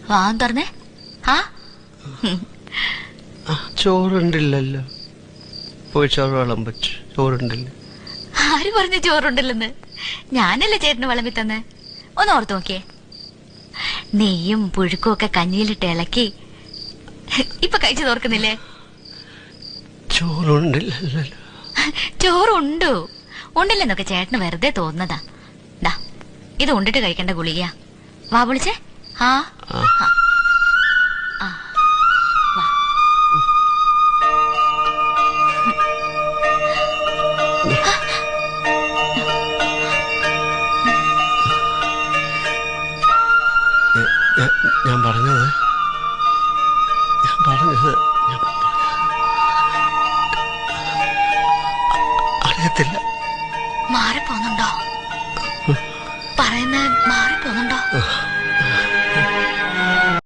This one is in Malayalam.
വാൻ തുറന്നേ. ആ ചോറുണ്ടില്ലല്ലോ. പോയി ചോറ് വിളമ്പ. ചോറുണ്ടില്ല. ആര് പറഞ്ഞു ചോറുണ്ടല്ലെന്ന്? ഞാനല്ലേ ചേട്ടന് വിളമ്പി തന്നെ. ഒന്ന് ഓർത്ത് നോക്കിയേ. നെയ്യും പുഴുക്കും ഒക്കെ കഞ്ഞിയിലിട്ട് ഇളക്കി ഇപ്പൊ കഴിച്ചു തോർക്കുന്നില്ലേ? ചോറുണ്ടില്ലല്ലോ. ചോറുണ്ടോ? ഉണ്ടില്ലെന്നൊക്കെ ചേട്ടന് വെറുതെ തോന്നുന്നതാ. ഡാ, ഇത് ഉണ്ടിട്ട് കഴിക്കേണ്ട ഗുളികയാ. വാ വിളിച്ചേ. ആ ഞാൻ പറഞ്ഞത് അറിയത്തില്ല. മാറിപ്പോന്നുണ്ടോ? പറയുന്നത് മാറി